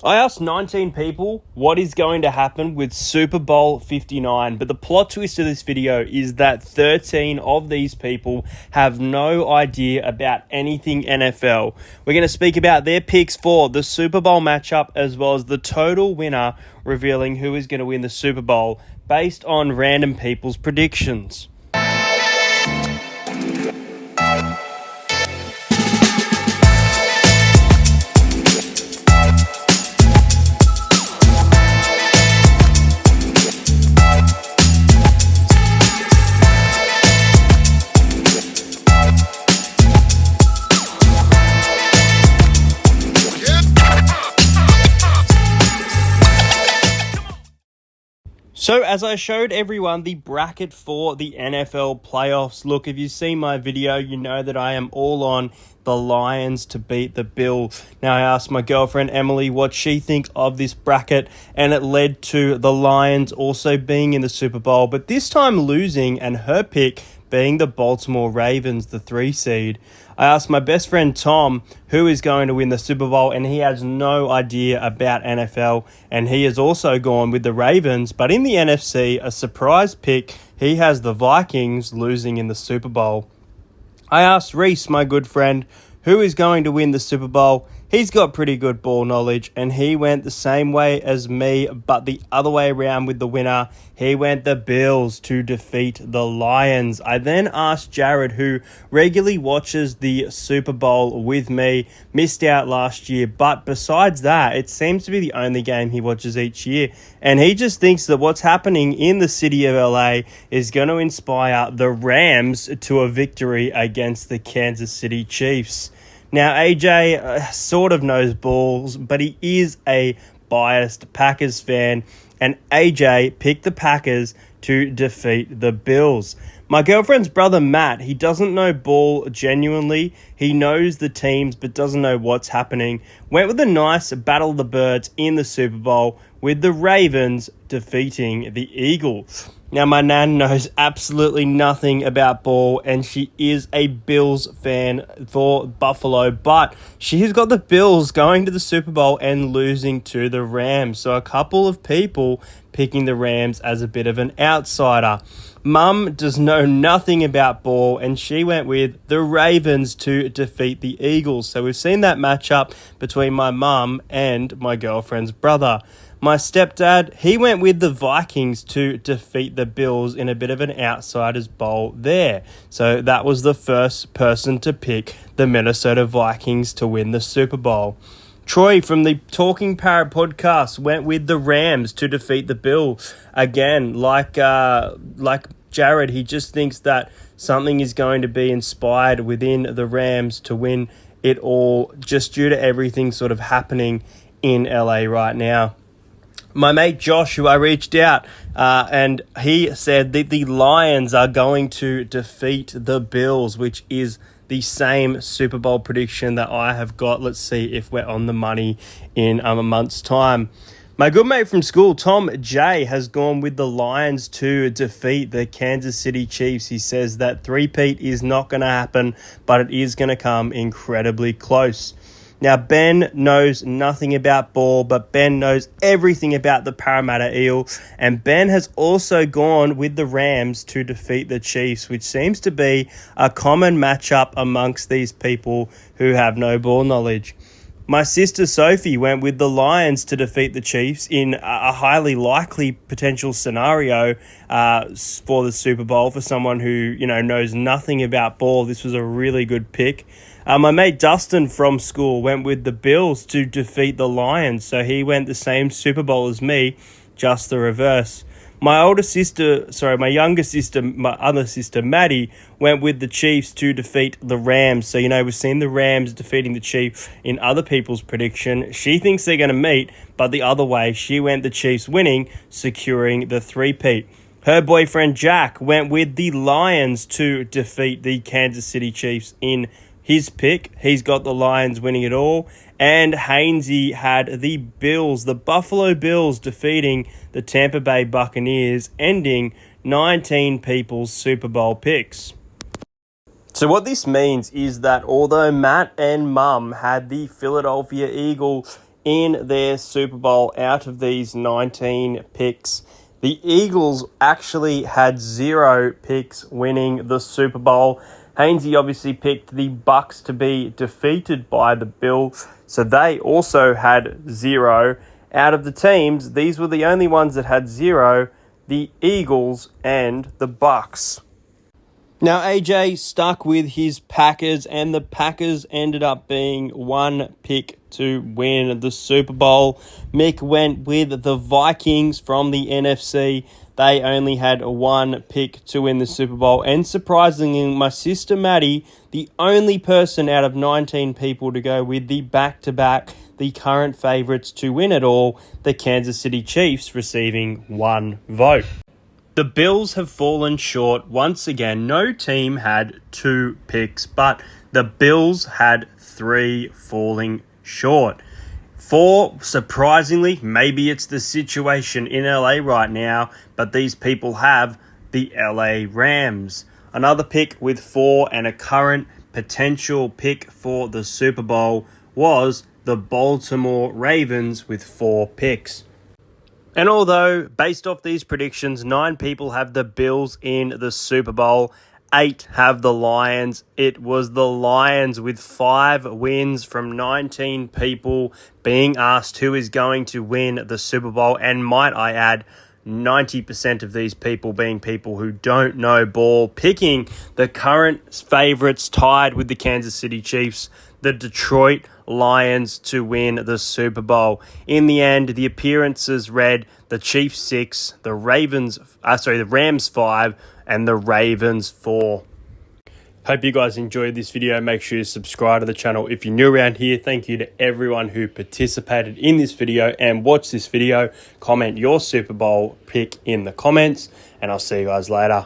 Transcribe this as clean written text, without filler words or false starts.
I asked 19 people what is going to happen with Super Bowl 59, but the plot twist of this video is that 13 of these people have no idea about anything NFL. We're going to speak about their picks for the Super Bowl matchup as well as the total winner, revealing who is going to win the Super Bowl based on random people's predictions. So as I showed everyone the bracket for the NFL playoffs, look, if you've seen my video, you know that I am all on the Lions to beat the Bills. Now, I asked my girlfriend Emily what she thinks of this bracket, and it led to the Lions also being in the Super Bowl, but this time losing, and her pick being the Baltimore Ravens, the 3 seed. I asked my best friend Tom who is going to win the Super Bowl, and he has no idea about NFL, and he has also gone with the Ravens, but in the NFC, a surprise pick, he has the Vikings losing in the Super Bowl. I asked Reese, my good friend, who is going to win the Super Bowl. He's got pretty good ball knowledge, and he went the same way as me, but the other way around with the winner. He went the Bills to defeat the Lions. I then asked Jared, who regularly watches the Super Bowl with me, missed out last year, but besides that, it seems to be the only game he watches each year, and he just thinks that what's happening in the city of LA is going to inspire the Rams to a victory against the Kansas City Chiefs. Now, AJ sort of knows balls, but he is a biased Packers fan, and AJ picked the Packers to defeat the Bills. My girlfriend's brother, Matt, he doesn't know ball genuinely. He knows the teams, but doesn't know what's happening. Went with a nice Battle of the Birds in the Super Bowl with the Ravens defeating the Eagles. Now, my nan knows absolutely nothing about ball, and she is a Bills fan for Buffalo, but she has got the Bills going to the Super Bowl and losing to the Rams. So a couple of people picking the Rams as a bit of an outsider. Mum does know nothing about ball, and she went with the Ravens to defeat the Eagles. So we've seen that matchup between my mum and my girlfriend's brother. My stepdad, he went with the Vikings to defeat the Bills in a bit of an outsider's bowl there. So that was the first person to pick the Minnesota Vikings to win the Super Bowl. Troy from the Talking Parrot podcast went with the Rams to defeat the Bills. Again, like Jared, he just thinks that something is going to be inspired within the Rams to win it all, just due to everything sort of happening in LA right now. My mate Josh, who I reached out, and he said that the Lions are going to defeat the Bills, which is the same Super Bowl prediction that I have got. Let's see if we're on the money in a month's time. My good mate from school, Tom J, has gone with the Lions to defeat the Kansas City Chiefs. He says that three-peat is not going to happen, but it is going to come incredibly close. Now, Ben knows nothing about ball, but Ben knows everything about the Parramatta Eel, and Ben has also gone with the Rams to defeat the Chiefs, which seems to be a common matchup amongst these people who have no ball knowledge. My sister Sophie went with the Lions to defeat the Chiefs in a highly likely potential scenario for the Super Bowl. For someone who knows nothing about ball, this was a really good pick. My mate Dustin from school went with the Bills to defeat the Lions, so he went the same Super Bowl as me, just the reverse. My other sister, my other sister, Maddie, went with the Chiefs to defeat the Rams. So, we've seen the Rams defeating the Chiefs in other people's prediction. She thinks they're going to meet, but the other way, she went the Chiefs winning, securing the three-peat. Her boyfriend, Jack, went with the Lions to defeat the Kansas City Chiefs in his pick. He's got the Lions winning it all. And Hainsey had the Bills, the Buffalo Bills, defeating the Tampa Bay Buccaneers, ending 19 people's Super Bowl picks. So what this means is that although Matt and Mum had the Philadelphia Eagles in their Super Bowl out of these 19 picks. The Eagles actually had 0 picks winning the Super Bowl. Hainsey obviously picked the Bucks to be defeated by the Bills, so they also had 0. Out of the teams, these were the only ones that had 0, the Eagles and the Bucks. Now, AJ stuck with his Packers, and the Packers ended up being 1 pick to win the Super Bowl. Mick went with the Vikings from the NFC. They only had 1 pick to win the Super Bowl. And surprisingly, my sister Maddie, the only person out of 19 people to go with the back-to-back, the current favourites to win it all, the Kansas City Chiefs, receiving 1 vote. The Bills have fallen short once again. No team had 2 picks, but the Bills had 3 falling short. 4, surprisingly, maybe it's the situation in LA right now, but these people have the LA Rams. Another pick with 4 and a current potential pick for the Super Bowl was the Baltimore Ravens with 4 picks. And although, based off these predictions, 9 people have the Bills in the Super Bowl, 8 have the Lions. It was the Lions with 5 wins from 19 people being asked who is going to win the Super Bowl. And might I add, 90% of these people being people who don't know ball, picking the current favourites tied with the Kansas City Chiefs, the Detroit Lions, to win the Super Bowl. In the end, the appearances read the Chiefs 6, the Rams 5, and the Ravens 4. Hope you guys enjoyed this video. Make sure you subscribe to the channel if you're new around here. Thank you to everyone who participated in this video and watched this video. Comment your Super Bowl pick in the comments, and I'll see you guys later.